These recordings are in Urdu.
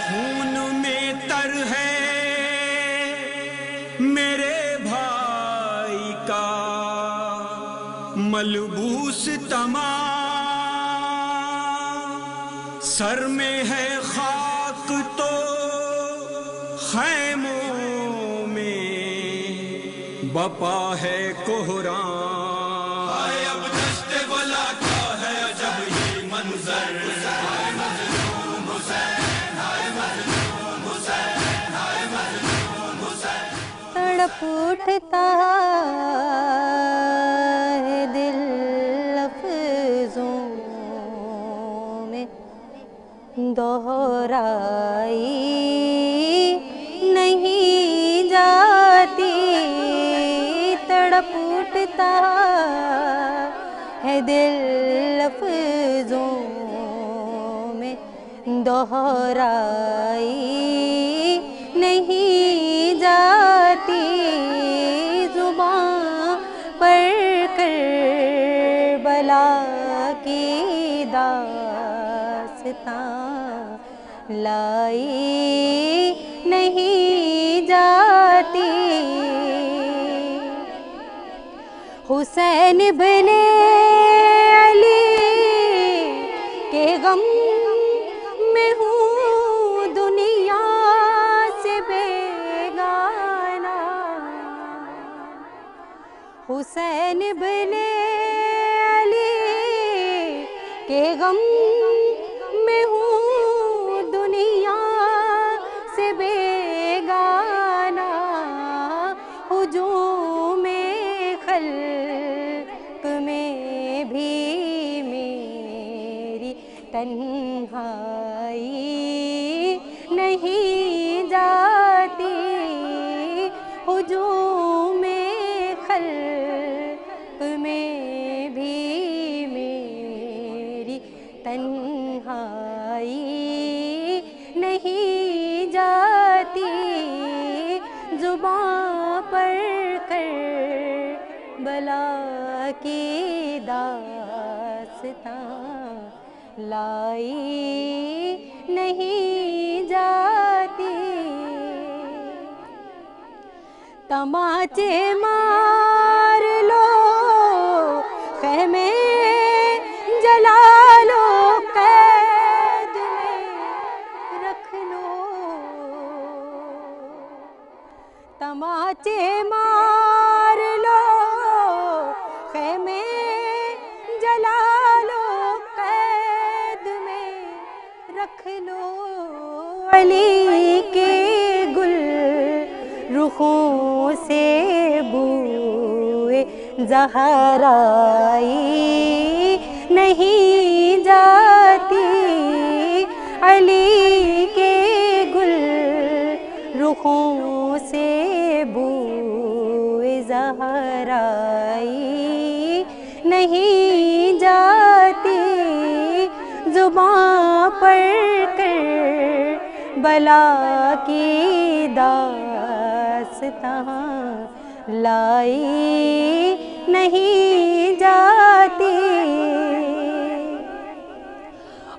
خون میں تر ہے میرے بھائی کا ملبوس تمام، سر میں ہے خاک تو خیموں میں بپا ہے کوہرام۔ اب دشت بلا کا ہے عجب یہ منظر، تڑپ اٹھتا ہے دل لفظوں میں دہرائی نہیں جاتی، تڑپ اٹھتا ہے دل لفظوں میں دہرائی نہیں جاتی، زباں پر کربلا کی داستان لائی نہیں جاتی۔ حسین بن علی کے غم میں ہوں دنیا سے بیگانہ، حسین بن علی کے غم میں ہوں دنیا سے بیگانہ، ہجوم خلق میں بھی میری تنہائی نہیں جاتی، ہجوم خلق میں بھی میری تنہائی نہیں جاتی، زباں پر کربلا کی داستان لائی نہیں جاتی۔ تماچے مار لو، خیمے جلا لو، قید میں رکھ لو، تماچے مار لو، خیمے جلا لو، قید میں رکھ لو، علی کے گل رخوں سے بوئے زہرائی نہیں جاتی، علی کے گل رخوں سے بوئے زہرائی نہیں جاتی، زباں پر کربلا کی داستان لائی نہیں جاتی،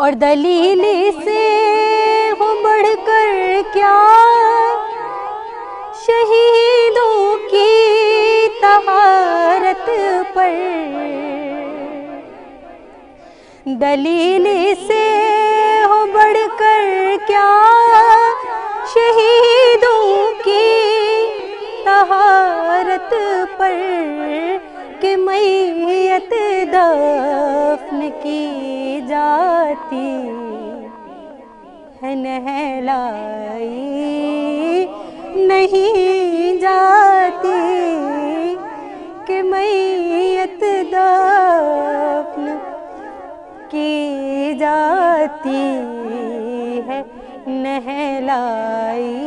اور دلیل سے ہوں بڑھ کر کیا شہیدوں کی طہارت پر، دلیل سے ہو بڑھ کر کیا شہیدوں کی طہارت پر، کہ میت دفن کی جاتی ہے نہلائی نہیں جاتی، کہ میت دفن کی جاتی ہے نہلائی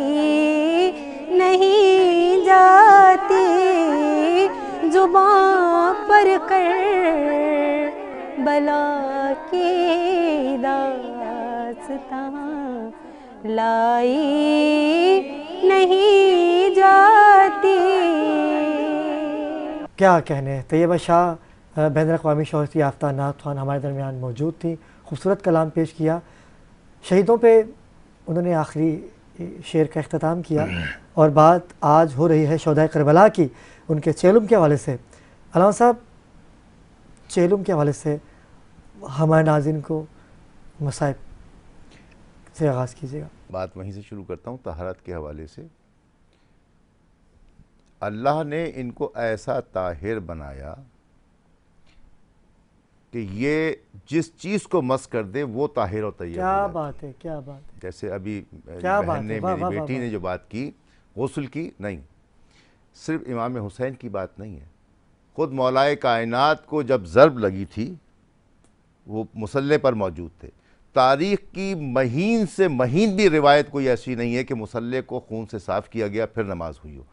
نہیں جاتی، زباں پر کربلا کی داستان لائی نہیں جاتی۔ کیا کہنے، طیبہ شاہ بین الاقوامی شہرت یافتہ نعت خوان ہمارے درمیان موجود تھیں، خوبصورت کلام پیش کیا. شہیدوں پہ انہوں نے آخری شعر کا اختتام کیا، اور بات آج ہو رہی ہے شہدائے کربلا کی، ان کے چیلم کے حوالے سے. علامہ صاحب، چیلم کے حوالے سے ہمارے ناظرین کو مصائب سے آغاز کیجیے گا. بات وہیں سے شروع کرتا ہوں، طہارت کے حوالے سے. اللہ نے ان کو ایسا طاہر بنایا کہ یہ جس چیز کو مس کر دے وہ طاہر و طیب ہو کیا جاتی. بات ہے، کیا بات ہے. جیسے ابھی کیا بات بہن ہے، نے، واہ میری واہ بیٹی واہ نے جو بات کی غسل کی، نہیں، صرف امام حسین کی بات نہیں ہے. خود مولائے کائنات کو جب ضرب لگی تھی وہ مصلے پر موجود تھے. تاریخ کی مہین سے مہین بھی روایت کوئی ایسی نہیں ہے کہ مصلے کو خون سے صاف کیا گیا پھر نماز ہوئی ہو.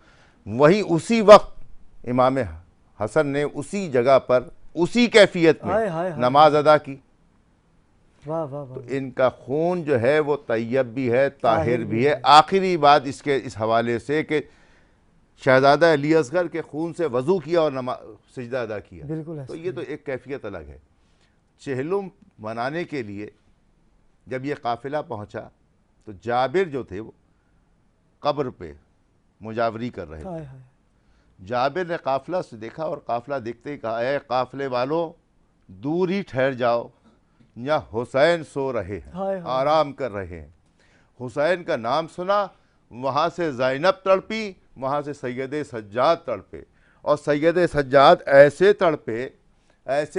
وہیں اسی وقت امام حسن نے اسی جگہ پر اسی کیفیت میں ہائے ہائے ہائے. نماز ادا کی. واہ واہ تو واہ. ان کا خون جو ہے وہ طیب بھی ہے، طاہر بھی ہے. ہے. آخری بات اس حوالے سے کہ شہزادہ علی اصغر کے خون سے وضو کیا اور سجدہ ادا کیا، بالکل تو ایسا یہ تو ایک کیفیت الگ ہے. چہلم منانے کے لیے جب یہ قافلہ پہنچا تو جابر جو تھے وہ قبر پہ مجاوری کر رہے تھے. ہائے ہائے. جابر نے قافلہ سے دیکھا اور قافلہ دیکھتے ہی کہا، اے قافلے والوں، دور ہی ٹھہر جاؤ، یا حسین سو رہے ہیں، ہائے ہائے. آرام کر رہے ہیں. حسین کا نام سنا، وہاں سے زینب تڑپی، وہاں سے سید سجاد تڑپے، اور سید سجاد ایسے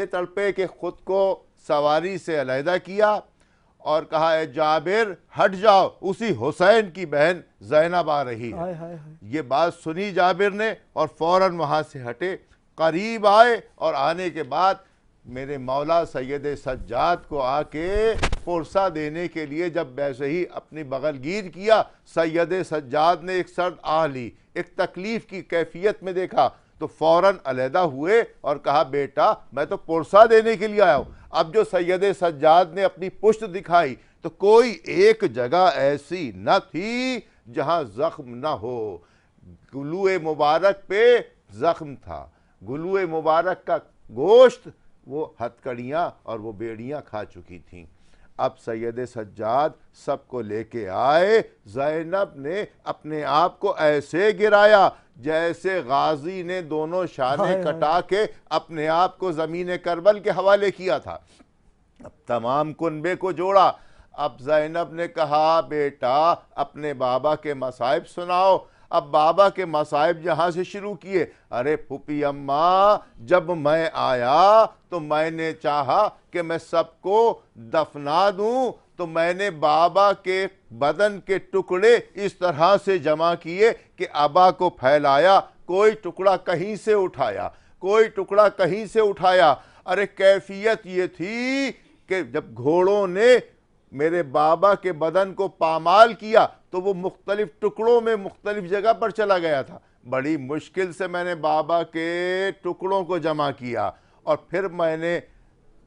تڑپے کہ خود کو سواری سے علیحدہ کیا اور کہا، اے جابر ہٹ جاؤ، اسی حسین کی بہن زینب آ رہی ہے. ہائے ہائے. یہ بات سنی جابر نے اور فوراً وہاں سے ہٹے، قریب آئے، اور آنے کے بعد میرے مولا سید سجاد کو آ کے پرسہ دینے کے لیے جب ویسے ہی اپنی بغل گیر کیا، سید سجاد نے ایک سرد آہ لی، ایک تکلیف کی کیفیت میں دیکھا تو فوراً علیحدہ ہوئے اور کہا، بیٹا میں تو پرسہ دینے کے لیے آیا ہوں. اب جو سید سجاد نے اپنی پشت دکھائی تو کوئی ایک جگہ ایسی نہ تھی جہاں زخم نہ ہو. گلوئے مبارک پہ زخم تھا، گلوئے مبارک کا گوشت وہ ہتکڑیاں اور وہ بیڑیاں کھا چکی تھیں. اب سید سجاد سب کو لے کے آئے. زینب نے اپنے آپ کو ایسے گرایا جیسے غازی نے دونوں شانے کٹا کے اپنے آپ کو زمین کربل کے حوالے کیا تھا. اب تمام کنبے کو جوڑا. اب زینب نے کہا، بیٹا اپنے بابا کے مصائب سناؤ. اب بابا کے مصائب جہاں سے شروع کیے. ارے پھوپھی اماں، جب میں آیا تو میں نے چاہا کہ میں سب کو دفنا دوں، تو میں نے بابا کے بدن کے ٹکڑے اس طرح سے جمع کیے کہ ابا کو پھیلایا، کوئی ٹکڑا کہیں سے اٹھایا، کوئی ٹکڑا کہیں سے اٹھایا. ارے کیفیت یہ تھی کہ جب گھوڑوں نے میرے بابا کے بدن کو پامال کیا تو وہ مختلف ٹکڑوں میں مختلف جگہ پر چلا گیا تھا. بڑی مشکل سے میں نے بابا کے ٹکڑوں کو جمع کیا اور پھر میں نے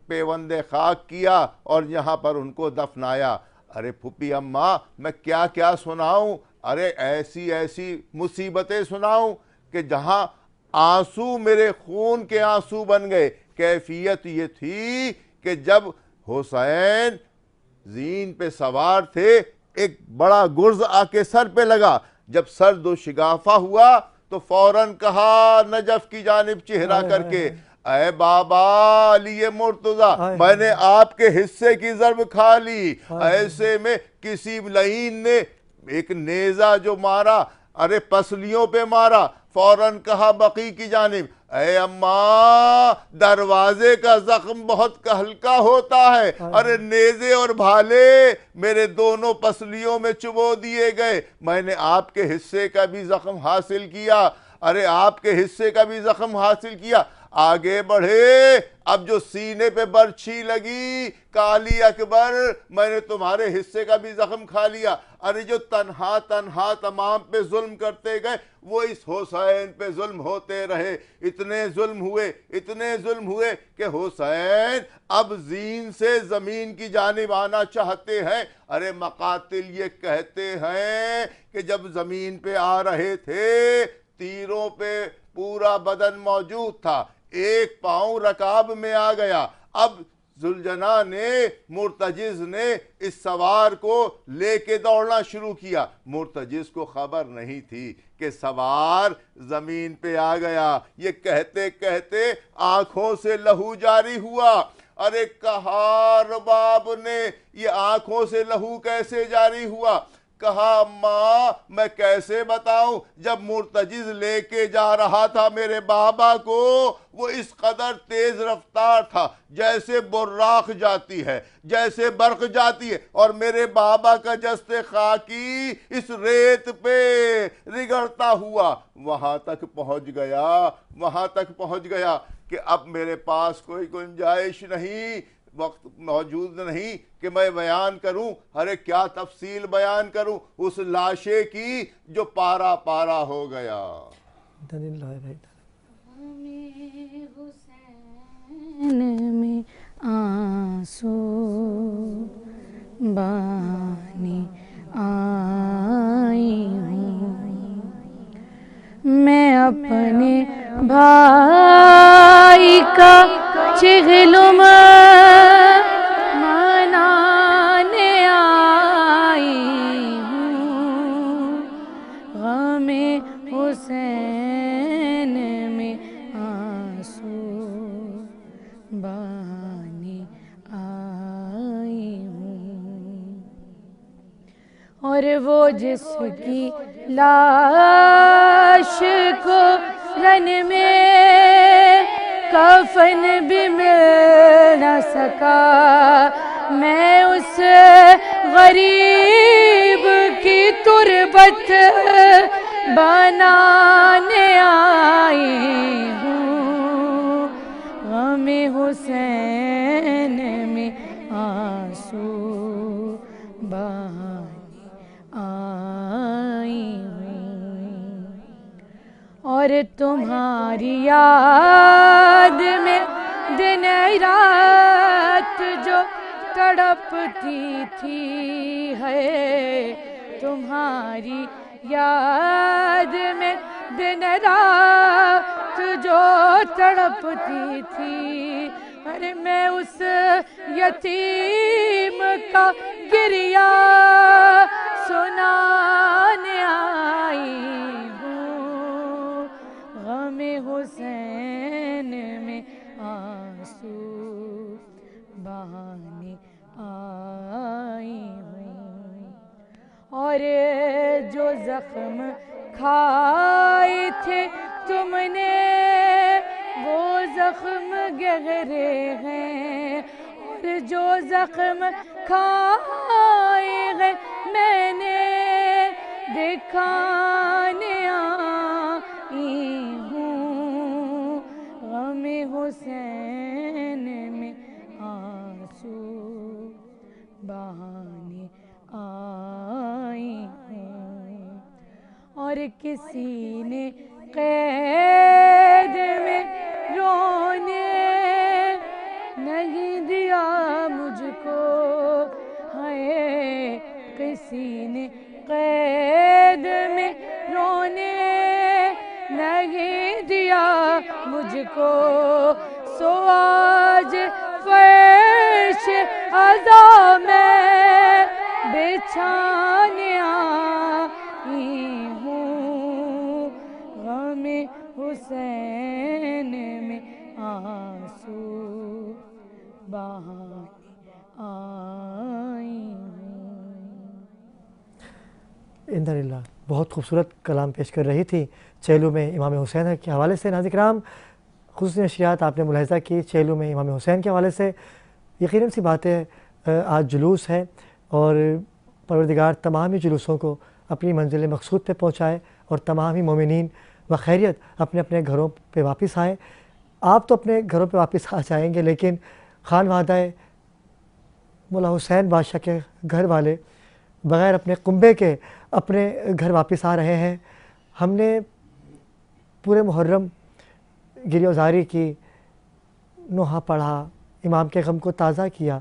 پیوند خاک کیا اور یہاں پر ان کو دفنایا. ارے پھوپھی اماں، میں کیا کیا سناؤں. ارے ایسی ایسی مصیبتیں سناؤں کہ جہاں آنسو میرے خون کے آنسو بن گئے. کیفیت یہ تھی کہ جب حسین زین پہ سوار تھے، ایک بڑا گرز آ کے سر پہ لگا. جب سر دو شگافہ ہوا تو فوراً کہا نجف کی جانب چہرہ کر کے، اے بابا علی مرتضیٰ، میں نے آپ کے حصے کی ضرب کھا لی. ایسے میں کسی لعین نے ایک نیزہ جو مارا، ارے پسلیوں پہ مارا. فوراً کہا بقی کی جانب، اے اماں دروازے کا زخم بہت ہلکا ہوتا ہے. ارے نیزے اور بھالے میرے دونوں پسلیوں میں چبو دیے گئے. میں نے آپ کے حصے کا بھی زخم حاصل کیا. ارے آپ کے حصے کا بھی زخم حاصل کیا. آگے بڑھے. اب جو سینے پہ برچھی لگی، کالی اکبر میں نے تمہارے حصے کا بھی زخم کھا لیا. ارے جو تنہا تمام پہ ظلم کرتے گئے وہ اس حسین پہ ظلم ہوتے رہے. اتنے ظلم ہوئے کہ حسین اب زین سے زمین کی جانب آنا چاہتے ہیں. ارے مقاتل یہ کہتے ہیں کہ جب زمین پہ آ رہے تھے تیروں پہ پورا بدن موجود تھا، ایک پاؤں رکاب میں آ گیا۔ اب ذوالجناح نے، مرتجز نے اس سوار کو لے کے دوڑنا شروع کیا۔ مرتجز کو خبر نہیں تھی کہ سوار زمین پہ آ گیا۔ یہ کہتے کہتے آنکھوں سے لہو جاری ہوا۔ ارے کہا رباب نے یہ آنکھوں سے لہو کیسے جاری ہوا؟ کہا ماں میں کیسے بتاؤں، جب مرتجز لے کے جا رہا تھا میرے بابا کو، وہ اس قدر تیز رفتار تھا جیسے براق جاتی ہے، جیسے برق جاتی ہے، اور میرے بابا کا جست خاکی اس ریت پہ رگڑتا ہوا وہاں تک پہنچ گیا کہ اب میرے پاس کوئی گنجائش نہیں، وقت موجود نہیں کہ میں بیان کروں۔ ارے کیا تفصیل بیان کروں اس لاشے کی جو پارا پارا ہو گیا۔ حسین میں آنسو بانے آئی ہوں، میں اپنے بھائی کا چغلم منانے آئی ہوں، غم حسین میں آنسو بہانے آئی ہوں، اور وہ جس کی لاش کو رن میں کفن بھی مل نہ سکا، میں اس غریب کی تربت بنانے آئی ہوں، غم حسین میں آنسو بہانے آئی ہوں، اور تمہاری یاد میں دن رات جو تڑپتی تھی ہے، تمہاری یاد میں دن رات جو تڑپتی تھی، ارے میں اس یتیم کا گریہ سنانے آئی ہوں، غم حسین میں آنسو بہانے آئی ہوں، اور جو زخم کھائے تھے تم نے وہ زخم گہرے ہیں، اور جو زخم کھائے ہیں میں نے دکھانے آئی ہوں، غم حسین میں آنسو بہانے آئی ہوں، اور کسی نے قید میں رونے نہیں دیا مجھ کو، ہے کسی نے قید میں رونے نہیں دیا مجھ کو، سو آج فرش عزا میں بچھانے آئی ہوں، غم حسین میں آنسو بہانے آئی ہوں۔ اِنَّ لِلَّہ، بہت خوبصورت کلام پیش کر رہی تھی چہلو میں امام حسین کے حوالے سے۔ ناظرین کرام، خصوصی نشریات آپ نے ملاحظہ کی چہلو میں امام حسین کے حوالے سے۔ یقیناً سی بات ہے، آج جلوس ہے اور پروردگار تمام ہی جلوسوں کو اپنی منزل مقصود پہ پہنچائے اور تمام ہی مومنین بخیریت اپنے اپنے گھروں پہ واپس آئیں۔ آپ تو اپنے گھروں پہ واپس آ جائیں گے، لیکن خان وادہ مولا حسین بادشاہ کے گھر والے بغیر اپنے کنبے کے اپنے گھر واپس آ رہے ہیں۔ ہم نے پورے محرم گریہ وزاری کی، نوحہ پڑھا، امام کے غم کو تازہ کیا،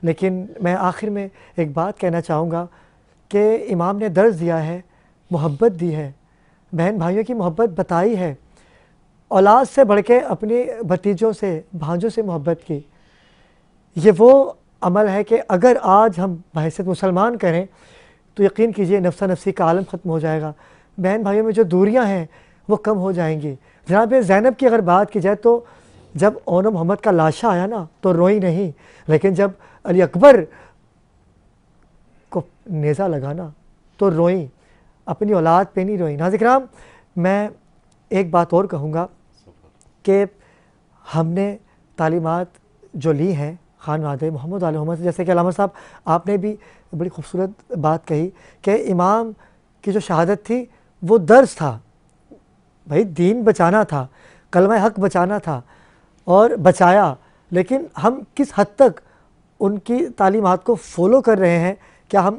لیکن میں آخر میں ایک بات کہنا چاہوں گا کہ امام نے درس دیا ہے، محبت دی ہے، بہن بھائیوں کی محبت بتائی ہے، اولاد سے بڑھ کے اپنی بھتیجوں سے بھانجوں سے محبت کی. یہ وہ عمل ہے کہ اگر آج ہم بحیثیت مسلمان کریں تو یقین کیجئے نفسا نفسی کا عالم ختم ہو جائے گا. بہن بھائیوں میں جو دوریاں ہیں وہ کم ہو جائیں گی. جناب زینب کی اگر بات کی جائے تو جب اون محمد کا لاشا آیا نا تو روئی نہیں, لیکن جب علی اکبر کو نیزہ لگا نا تو روئیں, اپنی اولاد پہ نہیں روئیں. ناظرین کرام, میں ایک بات اور کہوں گا کہ ہم نے تعلیمات جو لی ہیں خانوادہ محمد علیہ محمد, جیسے کہ علامہ صاحب آپ نے بھی بڑی خوبصورت بات کہی کہ امام کی جو شہادت تھی وہ درس تھا. بھائی دین بچانا تھا, کلمہ حق بچانا تھا اور بچایا, لیکن ہم کس حد تک ان کی تعلیمات کو فالو کر رہے ہیں؟ کیا ہم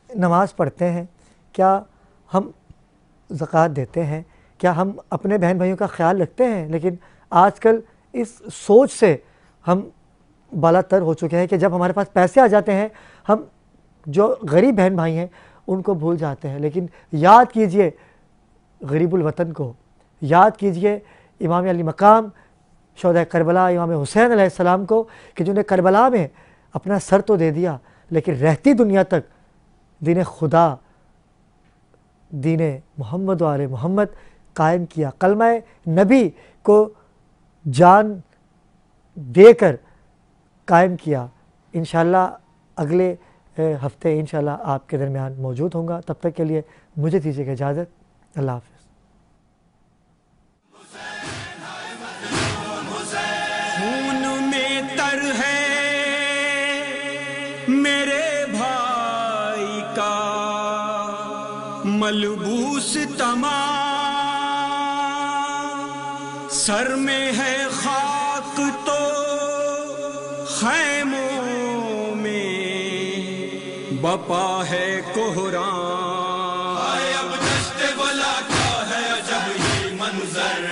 نماز پڑھتے ہیں؟ کیا ہم زکوٰۃ دیتے ہیں؟ کیا ہم اپنے بہن بھائیوں کا خیال رکھتے ہیں؟ لیکن آج کل اس سوچ سے ہم بالا تر ہو چکے ہیں کہ جب ہمارے پاس پیسے آ جاتے ہیں ہم جو غریب بہن بھائی ہیں ان کو بھول جاتے ہیں. لیکن یاد کیجئے غریب الوطن کو, یاد کیجئے امام علی مقام شہداء کربلا امام حسین علیہ السلام کو کہ جنہوں نے کربلا میں اپنا سر تو دے دیا لیکن رہتی دنیا تک دین خدا, دین محمد و آل محمد قائم کیا, کلمہ نبی کو جان دے کر قائم کیا. انشاءاللہ اگلے ہفتے انشاءاللہ آپ کے درمیان موجود ہوں گا. تب تک کے لیے مجھے دیجیے گا اجازت. اللہ حافظ. خون میں تر ہے میرے بھائی کا ملبوس تمام, سر میں ہے خاک تو خیموں میں بپا ہے کوہرام. اب دشت بلا کا ہے عجب یہ منظر,